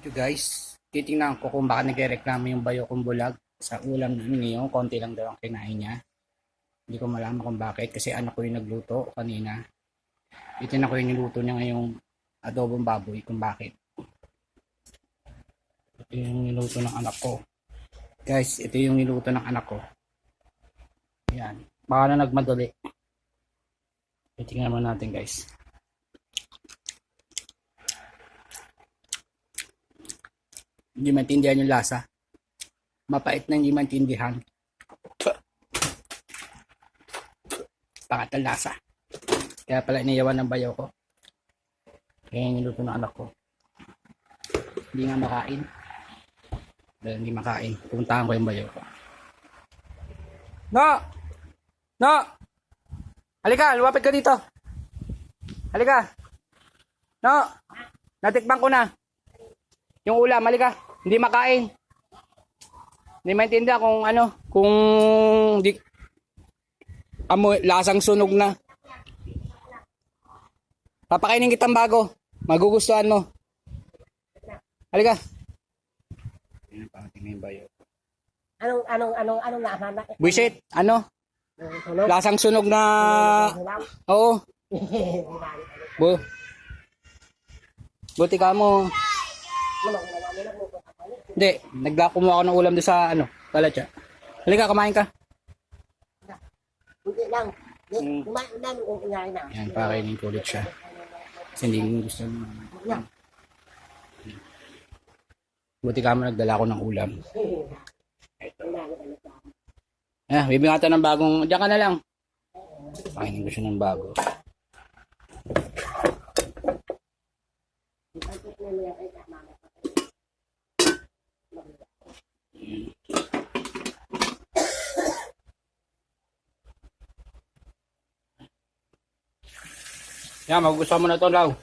So guys, titingnan ko kung baka nagrereklamo yung bayo kong bulag sa ulam namin ngayon. Konti lang daw ang kinain niya. Hindi ko malaman kung bakit kasi anak ko yung nagluto kanina. Titingnan ko yung niluto niya ngayong adobong baboy kung bakit. Ito yung niluto ng anak ko. Guys, ito yung niluto ng anak ko. Yan. Baka na nagmadali. Titingnan naman natin guys. Hindi maintindihan yung lasa. Mapait na hindi maintindihan. Pangat ang lasa. Kaya pala iniyawan ng bayaw ko. Kaya yung niluto ng anak ko. Hindi nga makain. Dahil hindi makain. Pumuntahan ko yung bayaw ko. No! No! Halika, lumapit ka dito. Halika. No! Natikbang ko na. Yung ulam, halika. Hindi makain. Hindi maintindihan kung ano, kung di amoy, lasang sunog na. Papakainin kitang bago. Magugustuhan mo. Halika. Ayan, pangating yung bayo. Anong lasa na? Buisit, ano? Sunog? Lasang sunog na... Oo. Bu Buti ka mo. Hindi, kumuha ako ng ulam doon sa ano, palatya. Halika, kumain ka. Hindi lang. Kumain lang kung kinain na. Yan, pakainin ko ulit siya. Kasi hindi ko gusto mo. Buti ka mo nagdala ko ng ulam. Bibingatan ng bagong, diyan ka na lang. Pakainin ko siya ng bago. Yan, magugustuhan mo na ito, Lau.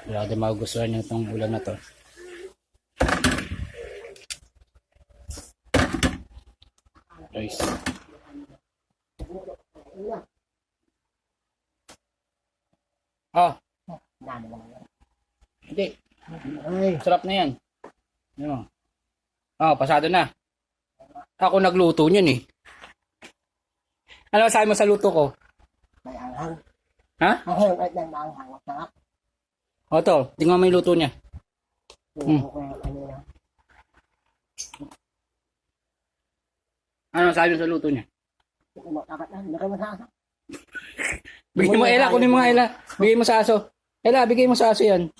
Wala din magugustuhan niyo itong ulam na to. Guys. Ah. Hindi. Sarap na yan. Ano? Pasado na. Ako nagluto niyan eh. Ano sabi mo sa luto ko? May anghang. Ha? Ang hirap ng anghang. Masarap. To. Tingnan mo yung luto niya. Ano sabi mo sa luto niya? Bigay mo Ella, kunin mo nga Ella. Bigay mo sa aso. Ella, bigay mo sa aso yan.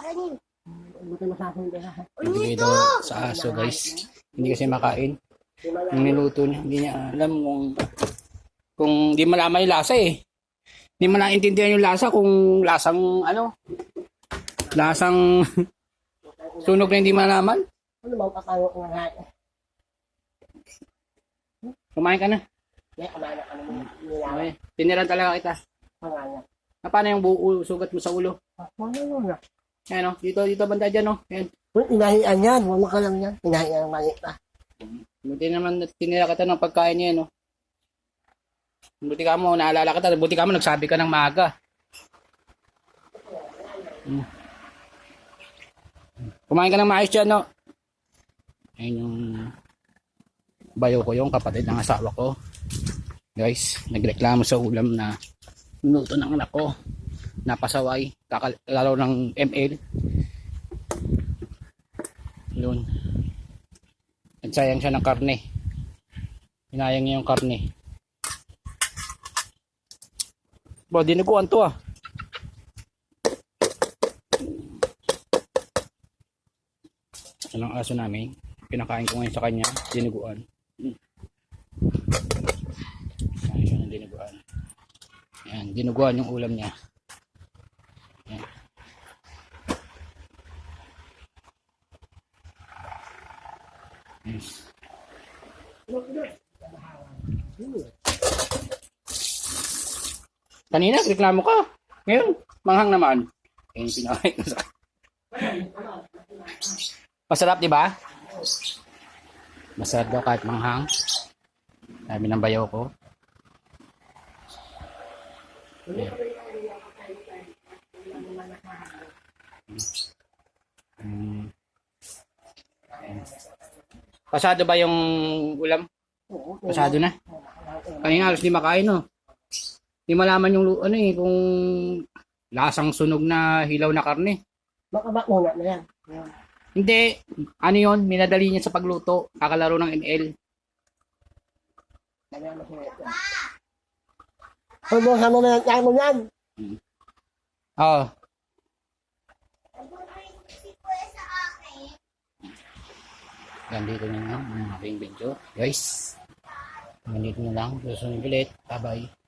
Bigay daw sa aso guys. Hindi kasi makain. Yung niluto niya, hindi niya alam kung di malaman yung lasa eh. Hindi mo naintindihan yung lasa kung lasang ano. Lasang sunog na hindi malaman. Ano ba kakayo ko nga? Kumain ka na. Okay. Tiniran talaga kita. Paano yung buo sugat mo sa ulo? Ayan o, dito banda dyan o. Ayan. Inahian yan, wala ka lang yan. Inahian ang mali pa. Buti naman tinira kita ng pagkain niya no. Buti ka mo, naalala kita, buti ka mo nagsabi ka ng maaga. Kumain ka ng maayos dyan no. Ayan yung bayo ko, yung kapatid ng asawa ko. Guys, nagreklamo sa ulam na minuto ng anak ko. Napasaway, lalo ng ML. Yun. Nagsayang siya ng karne. Hinayang niya yung karne. Bro, dinuguan to ah. Yan ang aso namin. Pinakain ko ngayon sa kanya. Dinuguan. Kain siya ng dinuguan. Yan, dinuguan yung ulam niya. Yan. Yes. Kanina, reklamo ka. Ngayon, manghang naman. Ayun, pinakain ko sa... Masarap, di ba? Masarap daw kahit manghang. Sabi ng bayaw ko. Pasado ba yung ulam? Oo. Pasado na. Kanina halos di makain, no? Di malaman yung ano eh, kung lasang sunog na hilaw na karne. Baka muna na yan. Hindi. Ano yun? Minadali niya sa pagluto. Kakalaro ng NL. Pagbuhan mo na yan, kaya mo yan. Oo. Ganito na lang ang aking video. Guys. Ganito na lang. Susunod ulit. Bye-bye.